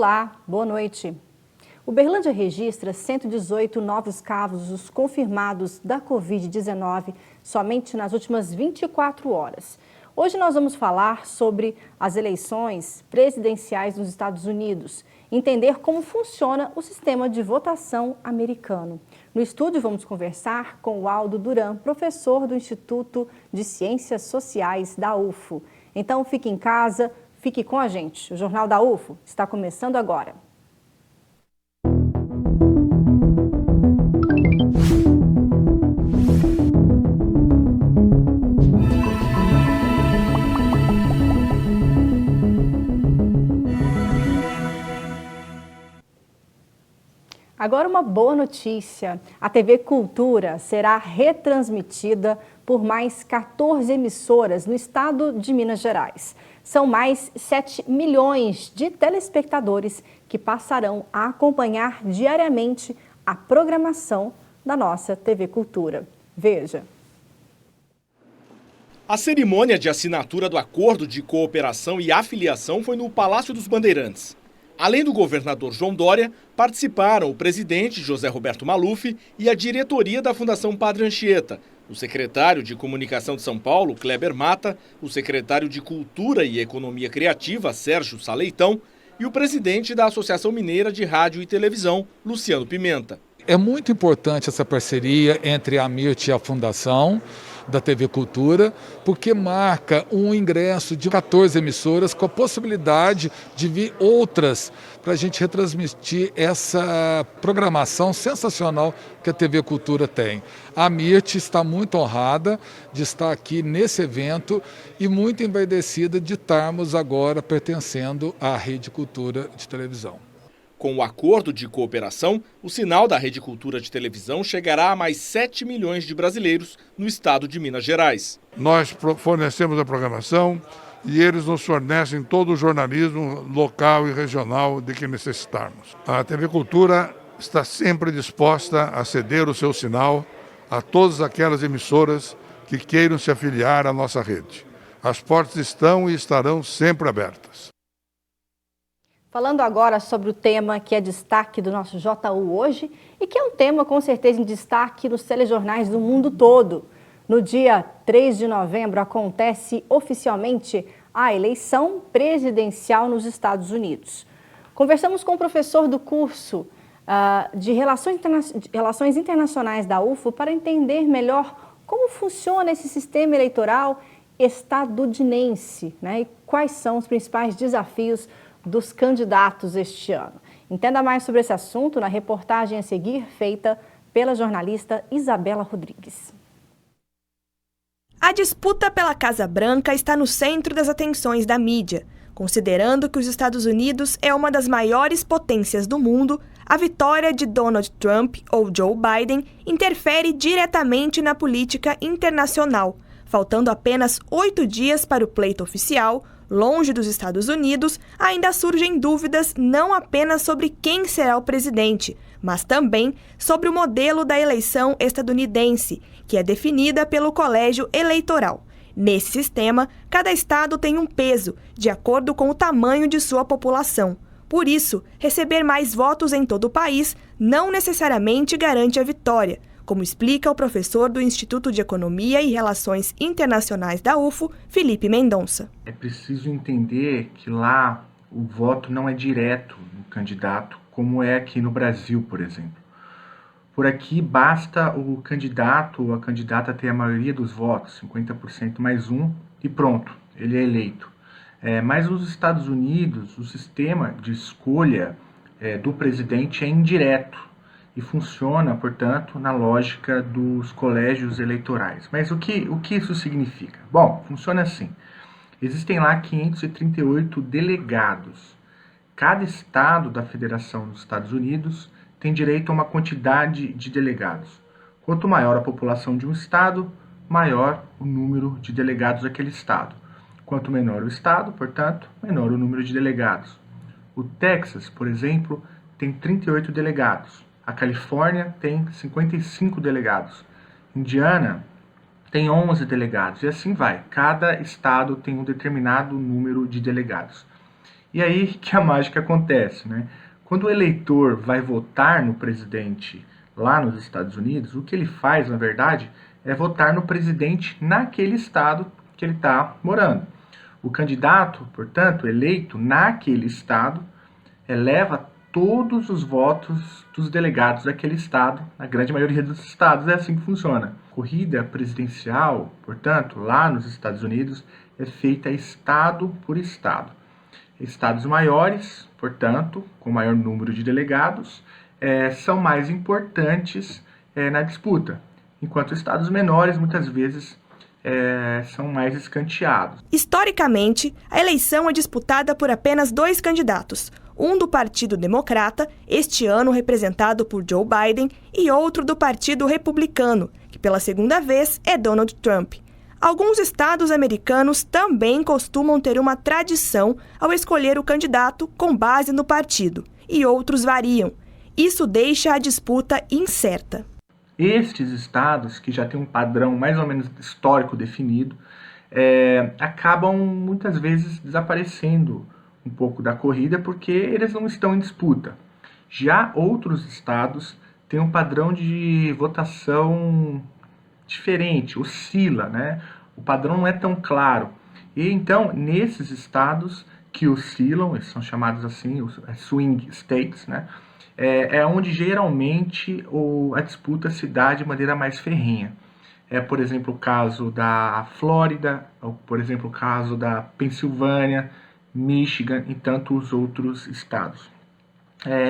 Olá, boa noite. Uberlândia registra 118 novos casos confirmados da Covid-19 somente nas últimas 24 horas. Hoje nós vamos falar sobre as eleições presidenciais nos Estados Unidos, entender como funciona o sistema de votação americano. No estúdio vamos conversar com o Aldo Duran, professor do Instituto de Ciências Sociais da UFO. Então fique em casa, fique com a gente. O Jornal da UFO está começando agora. Agora uma boa notícia, a TV Cultura será retransmitida por mais 14 emissoras no estado de Minas Gerais. São mais 7 milhões de telespectadores que passarão a acompanhar diariamente a programação da nossa TV Cultura. Veja. A cerimônia de assinatura do Acordo de Cooperação e Afiliação foi no Palácio dos Bandeirantes. Além do governador João Dória, participaram o presidente José Roberto Maluf e a diretoria da Fundação Padre Anchieta, o secretário de Comunicação de São Paulo, Kleber Mata, o secretário de Cultura e Economia Criativa, Sérgio Saleitão, e o presidente da Associação Mineira de Rádio e Televisão, Luciano Pimenta. É muito importante essa parceria entre a AMIRT e a Fundação da TV Cultura, porque marca um ingresso de 14 emissoras com a possibilidade de vir outras para a gente retransmitir essa programação sensacional que a TV Cultura tem. A AMIRT está muito honrada de estar aqui nesse evento e muito envaidecida de estarmos agora pertencendo à Rede Cultura de televisão. Com o acordo de cooperação, o sinal da Rede Cultura de televisão chegará a mais 7 milhões de brasileiros no estado de Minas Gerais. Nós fornecemos a programação e eles nos fornecem todo o jornalismo local e regional de que necessitarmos. A TV Cultura está sempre disposta a ceder o seu sinal a todas aquelas emissoras que queiram se afiliar à nossa rede. As portas estão e estarão sempre abertas. Falando agora sobre o tema que é destaque do nosso JU hoje e que é um tema com certeza em destaque nos telejornais do mundo todo. No dia 3 de novembro acontece oficialmente a eleição presidencial nos Estados Unidos. Conversamos com o professor do curso de Relações Internacionais da UFO para entender melhor como funciona esse sistema eleitoral estadunidense, né, e quais são os principais desafios dos candidatos este ano. Entenda mais sobre esse assunto na reportagem a seguir, feita pela jornalista Isabela Rodrigues. A disputa pela Casa Branca está no centro das atenções da mídia. Considerando que os Estados Unidos é uma das maiores potências do mundo, a vitória de Donald Trump ou Joe Biden interfere diretamente na política internacional. Faltando apenas 8 dias para o pleito oficial, longe dos Estados Unidos, ainda surgem dúvidas não apenas sobre quem será o presidente, mas também sobre o modelo da eleição estadunidense, que é definida pelo Colégio Eleitoral. Nesse sistema, cada estado tem um peso, de acordo com o tamanho de sua população. Por isso, receber mais votos em todo o país não necessariamente garante a vitória, como explica o professor do Instituto de Economia e Relações Internacionais da UFO, Felipe Mendonça. É preciso entender que lá o voto não é direto no candidato, como é aqui no Brasil, por exemplo. Por aqui basta o candidato ou a candidata ter a maioria dos votos, 50% mais um, e pronto, ele é eleito. Mas nos Estados Unidos, o sistema de escolha do presidente é indireto e funciona, portanto, na lógica dos colégios eleitorais. Mas o que isso significa? Bom, funciona assim. Existem lá 538 delegados. Cada estado da Federação dos Estados Unidos tem direito a uma quantidade de delegados. Quanto maior a população de um estado, maior o número de delegados daquele estado. Quanto menor o estado, portanto, menor o número de delegados. O Texas, por exemplo, tem 38 delegados. A Califórnia tem 55 delegados. Indiana tem 11 delegados. E assim vai. Cada estado tem um determinado número de delegados. E aí que a mágica acontece, né? Quando o eleitor vai votar no presidente lá nos Estados Unidos, o que ele faz, na verdade, é votar no presidente naquele estado que ele está morando. O candidato, portanto, eleito naquele estado, leva todos os votos dos delegados daquele estado, na grande maioria dos estados é assim que funciona. A corrida presidencial, portanto, lá nos Estados Unidos, é feita estado por estado. Estados maiores, portanto, com maior número de delegados, são mais importantes na disputa, enquanto estados menores, muitas vezes, são mais escanteados. Historicamente, a eleição é disputada por apenas 2 candidatos, um do Partido Democrata, este ano representado por Joe Biden, e outro do Partido Republicano, que pela segunda vez é Donald Trump. Alguns estados americanos também costumam ter uma tradição ao escolher o candidato com base no partido, e outros variam. Isso deixa a disputa incerta. Estes estados, que já têm um padrão mais ou menos histórico definido, acabam muitas vezes desaparecendo um pouco da corrida porque eles não estão em disputa. Já outros estados têm um padrão de votação diferente, oscila, né? O padrão não é tão claro. E então, nesses estados que oscilam, eles são chamados assim, os swing states, né? É onde geralmente a disputa se dá de maneira mais ferrenha. Por exemplo, o caso da Flórida, ou, por exemplo, o caso da Pensilvânia, Michigan e tantos outros estados.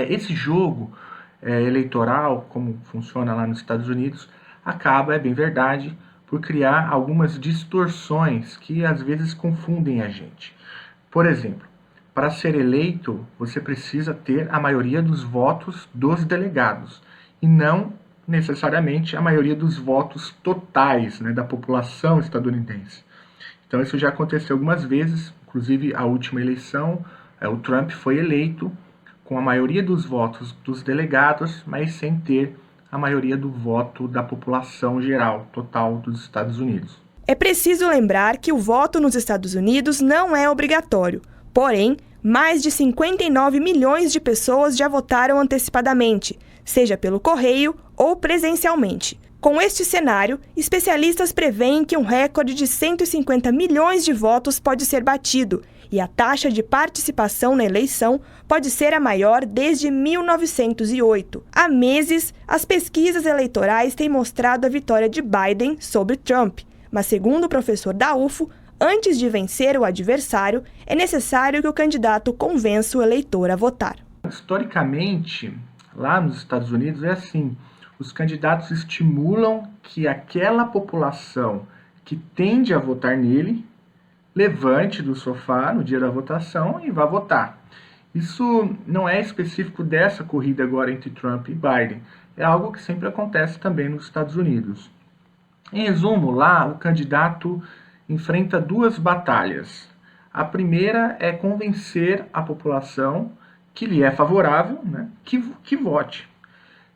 Esse jogo eleitoral, como funciona lá nos Estados Unidos, acaba, é bem verdade, por criar algumas distorções que às vezes confundem a gente. Por exemplo, para ser eleito, você precisa ter a maioria dos votos dos delegados e não necessariamente a maioria dos votos totais, né, da população estadunidense. Então isso já aconteceu algumas vezes, inclusive a última eleição, o Trump foi eleito com a maioria dos votos dos delegados, mas sem ter a maioria do voto da população geral, total dos Estados Unidos. É preciso lembrar que o voto nos Estados Unidos não é obrigatório. Porém, mais de 59 milhões de pessoas já votaram antecipadamente, seja pelo correio ou presencialmente. Com este cenário, especialistas preveem que um recorde de 150 milhões de votos pode ser batido e a taxa de participação na eleição pode ser a maior desde 1908. Há meses, as pesquisas eleitorais têm mostrado a vitória de Biden sobre Trump, mas segundo o professor da UFO, antes de vencer o adversário, é necessário que o candidato convença o eleitor a votar. Historicamente, lá nos Estados Unidos é assim. Os candidatos estimulam que aquela população que tende a votar nele levante do sofá no dia da votação e vá votar. Isso não é específico dessa corrida agora entre Trump e Biden. É algo que sempre acontece também nos Estados Unidos. Em resumo, lá o candidato enfrenta 2 batalhas. A primeira é convencer a população que lhe é favorável, né, que vote.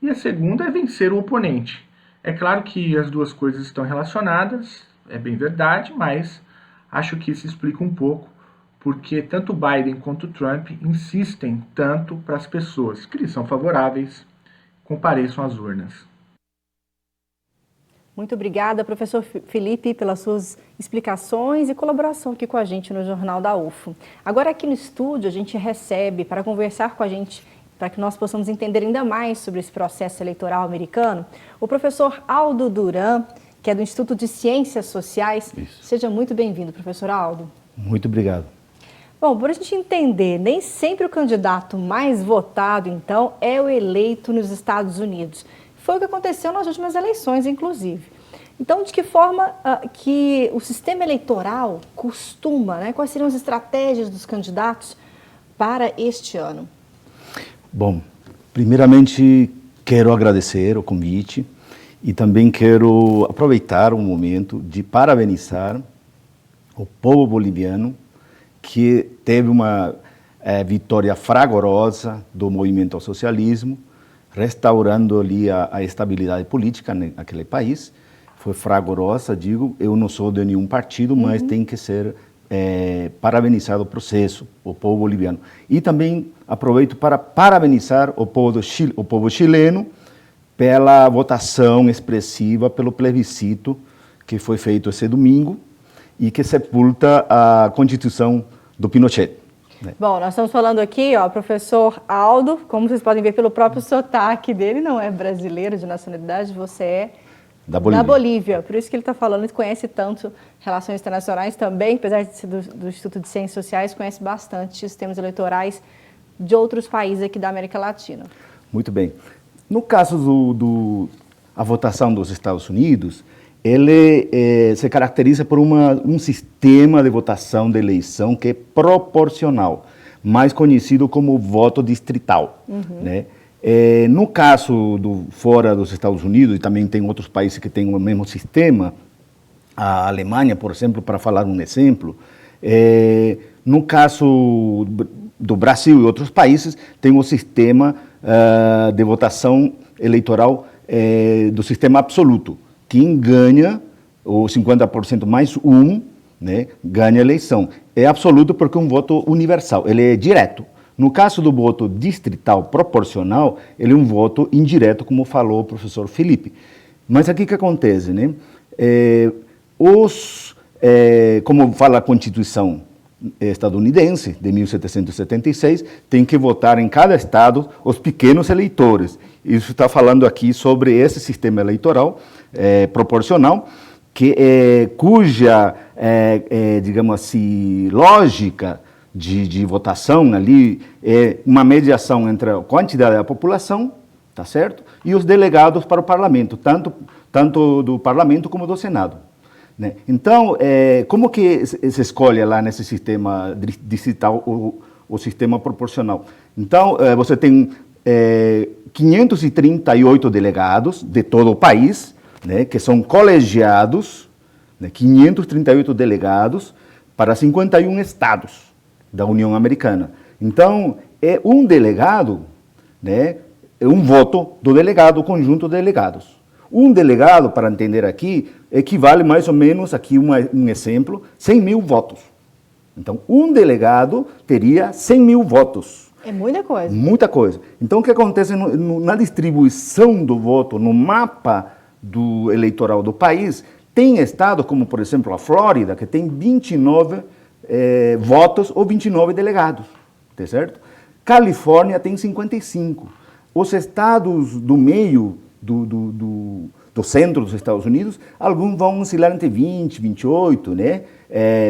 E a segunda é vencer o oponente. É claro que as duas coisas estão relacionadas, é bem verdade, mas acho que isso explica um pouco porque tanto Biden quanto Trump insistem tanto para as pessoas que lhes são favoráveis compareçam às urnas. Muito obrigada, professor Felipe, pelas suas explicações e colaboração aqui com a gente no Jornal da UFO. Agora aqui no estúdio a gente recebe para conversar com a gente, para que nós possamos entender ainda mais sobre esse processo eleitoral americano, o professor Aldo Duran, que é do Instituto de Ciências Sociais. Isso. Seja muito bem-vindo, professor Aldo. Muito obrigado. Bom, para a gente entender, nem sempre o candidato mais votado, então, é o eleito nos Estados Unidos. Foi o que aconteceu nas últimas eleições, inclusive. Então, de que forma que o sistema eleitoral costuma, né? Quais seriam as estratégias dos candidatos para este ano? Bom, primeiramente quero agradecer o convite e também quero aproveitar o momento de parabenizar o povo boliviano que teve uma vitória fragorosa do movimento ao socialismo, restaurando ali a estabilidade política naquele país. Foi fragorosa, digo, eu não sou de nenhum partido, mas tem que ser parabenizar o processo, o povo boliviano. E também aproveito para parabenizar o povo chileno pela votação expressiva, pelo plebiscito que foi feito esse domingo e que sepulta a Constituição do Pinochet. Bom, nós estamos falando aqui, professor Aldo, como vocês podem ver pelo próprio sotaque dele, não é brasileiro de nacionalidade, você é da Bolívia. Por isso que ele está falando, ele conhece tanto relações internacionais também, apesar de ser do Instituto de Ciências Sociais, conhece bastante sistemas eleitorais de outros países aqui da América Latina. Muito bem. No caso a votação dos Estados Unidos, ele se caracteriza por um sistema de votação de eleição que é proporcional, mais conhecido como voto distrital. Né? No caso fora dos Estados Unidos, e também tem outros países que têm o mesmo sistema, a Alemanha, por exemplo, para falar um exemplo, no caso do Brasil e outros países, tem o sistema de votação eleitoral do sistema absoluto. Quem ganha, o 50% mais né, ganha a eleição. É absoluto porque é um voto universal, ele é direto. No caso do voto distrital proporcional, ele é um voto indireto, como falou o professor Felipe. Mas aqui o que acontece, né? Como fala a Constituição estadunidense, de 1776, tem que votar em cada estado os pequenos eleitores. Isso está falando aqui sobre esse sistema eleitoral proporcional, cuja, digamos assim, lógica de votação ali é uma mediação entre a quantidade da população, tá certo? E os delegados para o parlamento, tanto do parlamento como do Senado. Né? Então, como que se escolhe lá nesse sistema distrital o sistema proporcional? Então, você tem 538 delegados de todo o país, né, que são colegiados, né, 538 delegados para 51 estados da União Americana. Então, é um delegado, né, é um voto do delegado, o conjunto de delegados. Um delegado, para entender aqui, equivale mais ou menos, aqui um exemplo, 100 mil votos. Então, um delegado teria 100 mil votos. É muita coisa. Muita coisa. Então, o que acontece na distribuição do voto, no mapa do eleitoral do país, tem estados como, por exemplo, a Flórida, que tem 29 votos ou 29 delegados, tá certo? Califórnia tem 55. Os estados do meio do centro dos Estados Unidos, alguns vão oscilar entre 20, 28, né?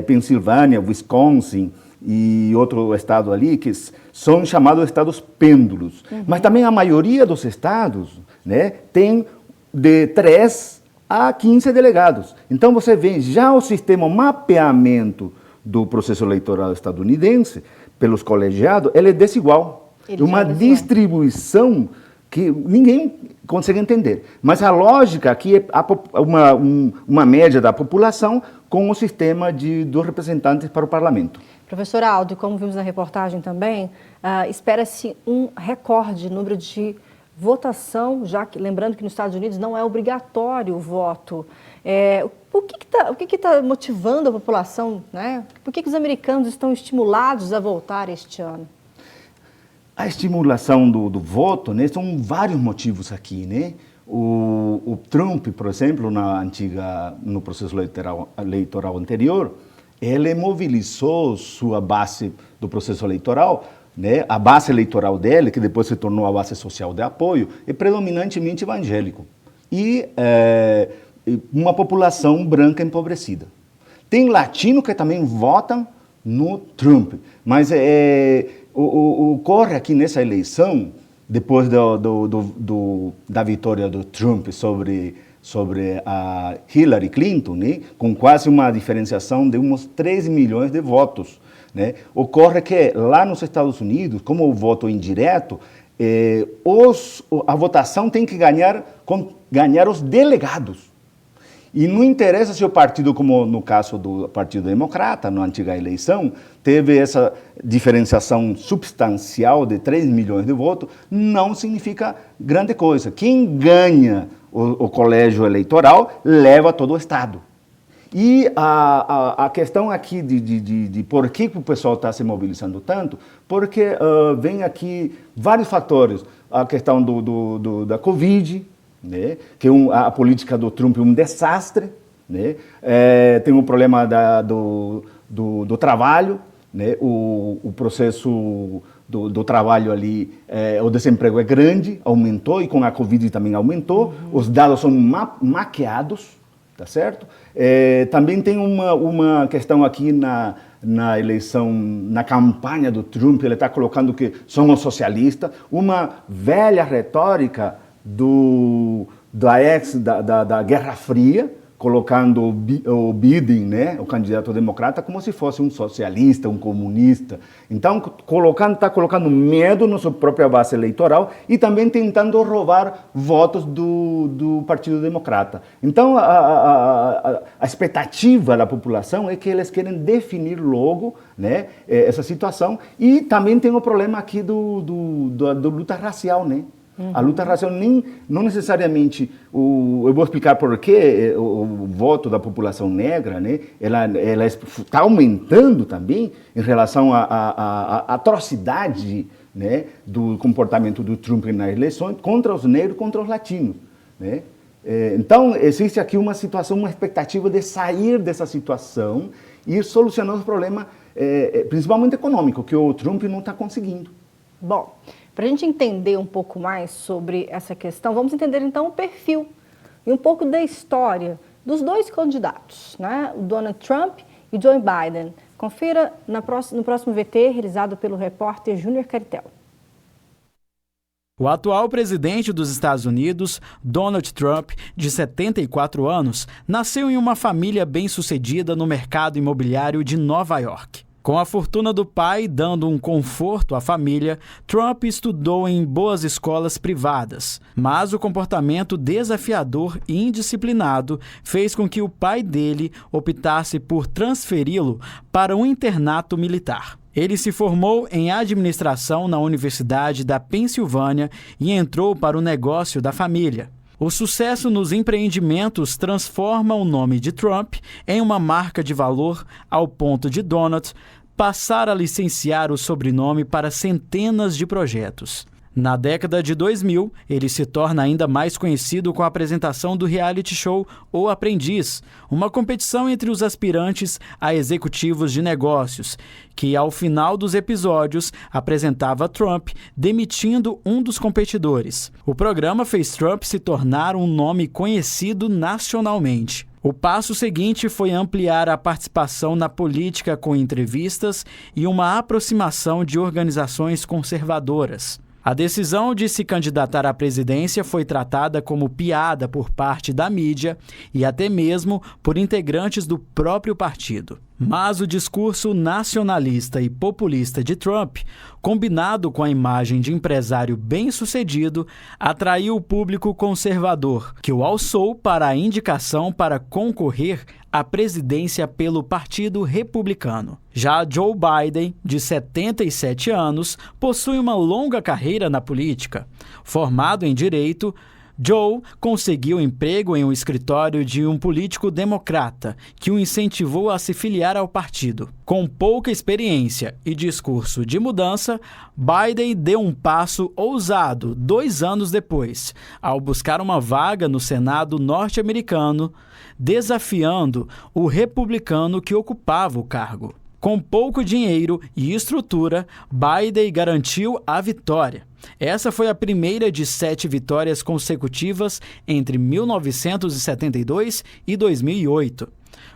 Pensilvânia, Wisconsin e outro estado ali, que são chamados estados pêndulos. Mas também a maioria dos estados, né, tem de 3 a 15 delegados. Então você vê já o sistema mapeamento do processo eleitoral estadunidense pelos colegiados, ele é desigual. Uma distribuição que ninguém consegue entender. Mas a lógica aqui é uma média da população com o sistema dos representantes para o parlamento. Professor Aldo, como vimos na reportagem também, espera-se um recorde número de votação, já que, lembrando que nos Estados Unidos não é obrigatório o voto. O que está motivando a população, né? Por que os americanos estão estimulados a votar este ano? A estimulação do voto, né, são vários motivos aqui, né? O Trump, por exemplo, no processo eleitoral anterior, ele mobilizou sua base do processo eleitoral, né? A base eleitoral dele, que depois se tornou a base social de apoio, é predominantemente evangélico e uma população branca empobrecida. Tem latinos que também votam no Trump, mas ocorre aqui nessa eleição, depois da vitória do Trump sobre a Hillary Clinton, né, com quase uma diferenciação de uns 13 milhões de votos, né, ocorre que lá nos Estados Unidos, como o voto indireto, a votação tem que ganhar os delegados. E não interessa se o partido, como no caso do Partido Democrata, na antiga eleição, teve essa diferenciação substancial de 3 milhões de votos, não significa grande coisa. Quem ganha o colégio eleitoral leva todo o Estado. E a questão aqui de por que o pessoal está se mobilizando tanto, porque vem aqui vários fatores. A questão da Covid, né, que a política do Trump é um desastre, né, tem o problema do trabalho, né, o processo do trabalho ali, o desemprego é grande, aumentou, e com a Covid também aumentou, os dados são maquiados, tá certo? Também tem uma questão aqui na eleição, na campanha do Trump, ele está colocando que somos socialistas, uma velha retórica da Guerra Fria, colocando o Biden, né, o candidato democrata, como se fosse um socialista, um comunista. Então, está colocando medo na sua própria base eleitoral e também tentando roubar votos do Partido Democrata. Então, a expectativa da população é que eles querem definir logo, né, essa situação. E também tem o problema aqui da luta racial, né? A luta racial não necessariamente, eu vou explicar por que o voto da população negra, né, ela está aumentando também em relação à atrocidade, né, do comportamento do Trump nas eleições contra os negros, contra os latinos, né? Então, existe aqui uma situação, uma expectativa de sair dessa situação e solucionar os problemas, principalmente econômicos, que o Trump não está conseguindo. Bom, para a gente entender um pouco mais sobre essa questão, vamos entender então o perfil e um pouco da história dos dois candidatos, né? O Donald Trump e Joe Biden. Confira no próximo VT, realizado pelo repórter Júnior Caritel. O atual presidente dos Estados Unidos, Donald Trump, de 74 anos, nasceu em uma família bem-sucedida no mercado imobiliário de Nova York. Com a fortuna do pai dando um conforto à família, Trump estudou em boas escolas privadas. Mas o comportamento desafiador e indisciplinado fez com que o pai dele optasse por transferi-lo para um internato militar. Ele se formou em administração na Universidade da Pensilvânia e entrou para o negócio da família. O sucesso nos empreendimentos transforma o nome de Trump em uma marca de valor ao ponto de Donald passar a licenciar o sobrenome para centenas de projetos. Na década de 2000, ele se torna ainda mais conhecido com a apresentação do reality show O Aprendiz, uma competição entre os aspirantes a executivos de negócios, que ao final dos episódios apresentava Trump demitindo um dos competidores. O programa fez Trump se tornar um nome conhecido nacionalmente. O passo seguinte foi ampliar a participação na política com entrevistas e uma aproximação de organizações conservadoras. A decisão de se candidatar à presidência foi tratada como piada por parte da mídia e até mesmo por integrantes do próprio partido. Mas o discurso nacionalista e populista de Trump, combinado com a imagem de empresário bem-sucedido, atraiu o público conservador, que o alçou para a indicação para concorrer à presidência pelo Partido Republicano. Já Joe Biden, de 77 anos, possui uma longa carreira na política. Formado em Direito, Joe conseguiu emprego em um escritório de um político democrata, que o incentivou a se filiar ao partido. Com pouca experiência e discurso de mudança, Biden deu um passo ousado 2 anos depois, ao buscar uma vaga no Senado norte-americano, desafiando o republicano que ocupava o cargo. Com pouco dinheiro e estrutura, Biden garantiu a vitória. Essa foi a primeira de 7 vitórias consecutivas entre 1972 e 2008,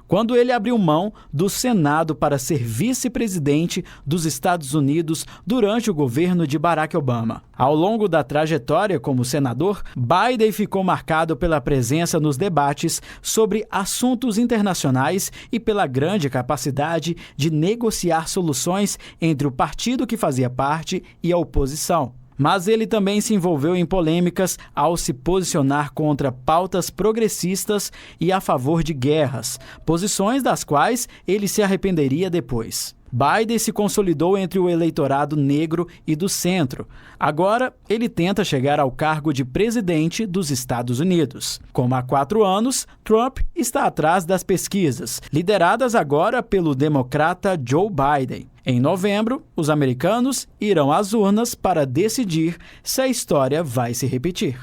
quando ele abriu mão do Senado para ser vice-presidente dos Estados Unidos durante o governo de Barack Obama. Ao longo da trajetória como senador, Biden ficou marcado pela presença nos debates sobre assuntos internacionais e pela grande capacidade de negociar soluções entre o partido que fazia parte e a oposição. Mas ele também se envolveu em polêmicas ao se posicionar contra pautas progressistas e a favor de guerras, posições das quais ele se arrependeria depois. Biden se consolidou entre o eleitorado negro e do centro. Agora, ele tenta chegar ao cargo de presidente dos Estados Unidos. Como há 4 anos, Trump está atrás das pesquisas, lideradas agora pelo democrata Joe Biden. Em novembro, os americanos irão às urnas para decidir se a história vai se repetir.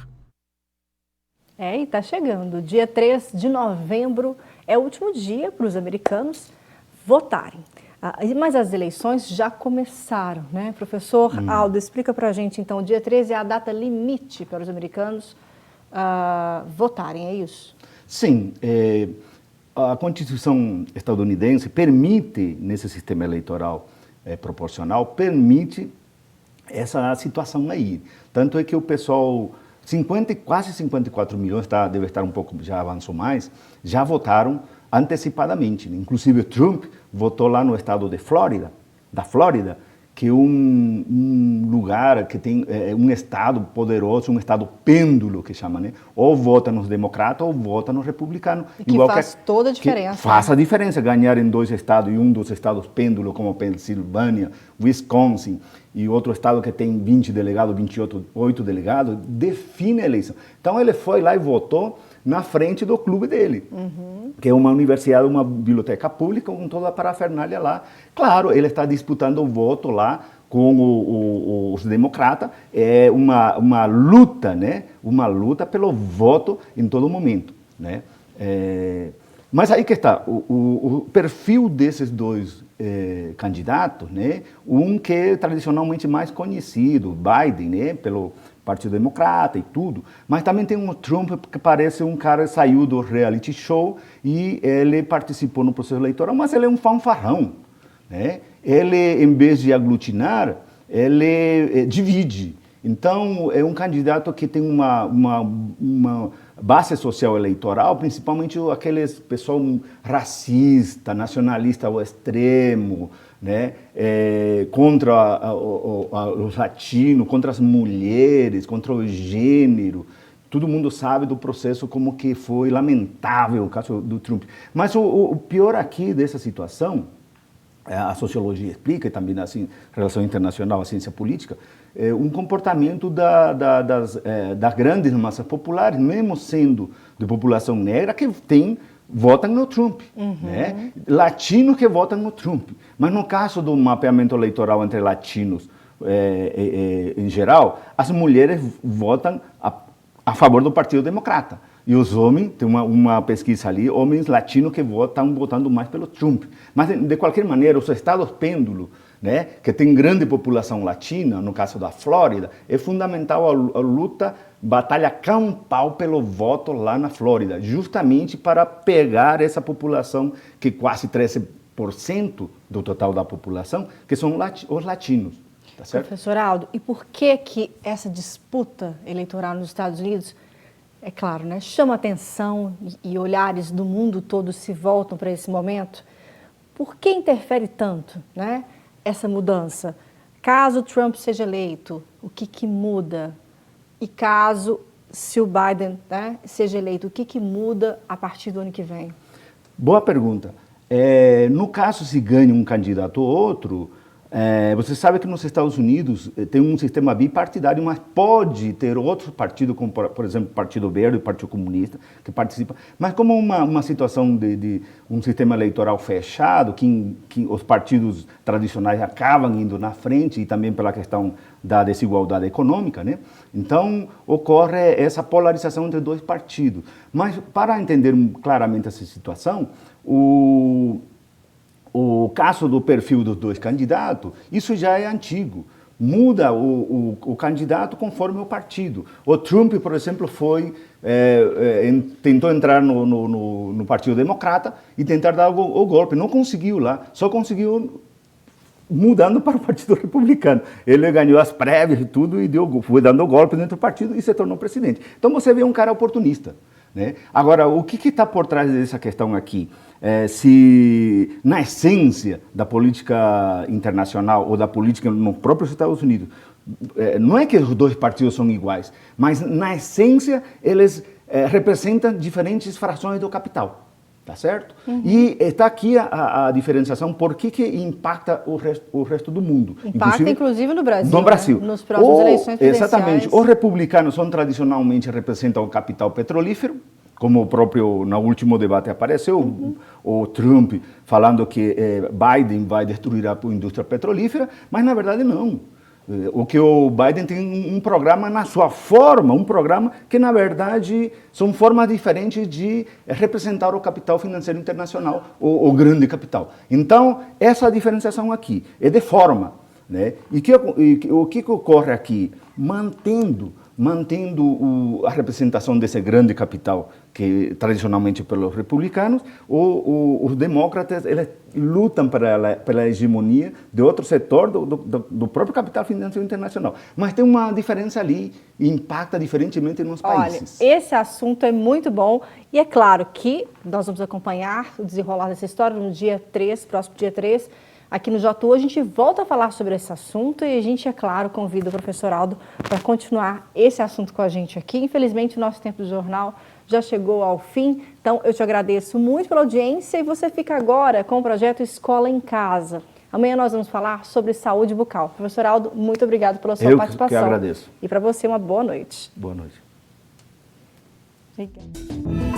E está chegando. Dia 3 de novembro é o último dia para os americanos votarem. Mas as eleições já começaram, né? Professor Aldo, explica para a gente, então, o dia 13 é a data limite para os americanos votarem, é isso? Sim, a Constituição estadunidense permite, nesse sistema eleitoral proporcional, permite essa situação aí. Tanto é que o pessoal, quase 54 milhões, deve estar um pouco, já avançou mais, já votaram antecipadamente. Inclusive Trump votou lá no estado da Flórida, que é um lugar que tem um estado poderoso, um estado pêndulo, que chama, né? Ou vota nos democratas ou vota nos republicanos. E que faz toda a diferença. Faz a diferença ganhar em 2 estados, e um dos estados pêndulo, como Pensilvânia, Wisconsin, e outro estado que tem 20 delegados, 28 delegados, define a eleição. Então ele foi lá e votou na frente do clube dele, que é uma universidade, uma biblioteca pública, com toda a parafernália lá. Claro, ele está disputando o voto lá com os democratas, é uma luta, né? Uma luta pelo voto em todo momento, né? Mas aí que está, o perfil desses 2 candidatos, né? Um que é tradicionalmente mais conhecido, Biden, né? Pelo Partido Democrata e tudo, mas também tem um Trump que parece um cara que saiu do reality show e ele participou no processo eleitoral, mas ele é um fanfarrão, né? Ele, em vez de aglutinar, ele divide. Então, é um candidato que tem uma base social eleitoral, principalmente aqueles pessoal racista, nacionalista ao extremo, né? Contra os latinos, contra as mulheres, contra o gênero. Todo mundo sabe do processo, como que foi lamentável o caso do Trump. Mas o pior aqui dessa situação, a sociologia explica, e também assim, relação internacional, a ciência política, um comportamento das grandes massas populares, mesmo sendo de população negra, que votam no Trump, né? Latinos que votam no Trump. Mas no caso do mapeamento eleitoral entre latinos em geral, as mulheres votam a favor do Partido Democrata. E os homens, tem uma pesquisa ali, homens latinos que estão votando mais pelo Trump. Mas, de qualquer maneira, os estados pêndulo, né, que tem grande população latina, no caso da Flórida, é fundamental a luta, batalha campal pelo voto lá na Flórida, justamente para pegar essa população, que quase 13% do total da população, que são os latinos. Tá certo? Professor Aldo, e por que essa disputa eleitoral nos Estados Unidos, é claro, né, chama atenção e olhares do mundo todo se voltam para esse momento? Por que interfere tanto, né, essa mudança? Caso Trump seja eleito, o que muda? E caso, se o Biden, né, seja eleito, o que muda a partir do ano que vem? Boa pergunta. No caso, se ganha um candidato ou outro, você sabe que nos Estados Unidos tem um sistema bipartidário, mas pode ter outros partidos, como, por exemplo, o Partido Verde e o Partido Comunista, que participam. Mas como uma situação de um sistema eleitoral fechado, que os partidos tradicionais acabam indo na frente, e também pela questão da desigualdade econômica, né? Então, ocorre essa polarização entre 2 partidos. Mas, para entender claramente essa situação, o caso do perfil dos 2 candidatos, isso já é antigo. Muda o candidato conforme o partido. O Trump, por exemplo, tentou entrar no Partido Democrata e tentar dar o golpe. Não conseguiu lá, só conseguiu mudando para o Partido Republicano. Ele ganhou as prévias e tudo e foi dando golpe dentro do partido e se tornou presidente. Então você vê um cara oportunista, né? Agora, o que está por trás dessa questão aqui? Se na essência da política internacional ou da política no próprio Estados Unidos, não é que os 2 partidos são iguais, mas na essência eles representam diferentes frações do capital. tá certo? E está aqui a diferenciação, por que impacta o resto do mundo. Impacta inclusive no Brasil. No Brasil. Né? Nos próximas eleições presidenciais. Exatamente. Os republicanos tradicionalmente representam o capital petrolífero, como o próprio, no último debate apareceu, o Trump falando que Biden vai destruir a indústria petrolífera, mas na verdade não. O que o Biden tem um programa na sua forma, um programa que na verdade são formas diferentes de representar o capital financeiro internacional, o grande capital. Então, essa diferenciação aqui é de forma, né? O que ocorre aqui? Mantendo a representação desse grande capital, que tradicionalmente pelos republicanos, os demócratas eles lutam pela hegemonia de outro setor do próprio capital financeiro internacional. Mas tem uma diferença ali e impacta diferentemente nos países. Olha, esse assunto é muito bom e é claro que nós vamos acompanhar o desenrolar dessa história no dia 3, próximo dia 3, aqui no JU. A gente volta a falar sobre esse assunto e a gente, é claro, convida o professor Aldo para continuar esse assunto com a gente aqui. Infelizmente, o nosso tempo do jornal já chegou ao fim, então eu te agradeço muito pela audiência e você fica agora com o projeto Escola em Casa. Amanhã nós vamos falar sobre saúde bucal. Professor Aldo, muito obrigado pela sua participação. Eu que agradeço. E para você, uma boa noite. Boa noite. Obrigada.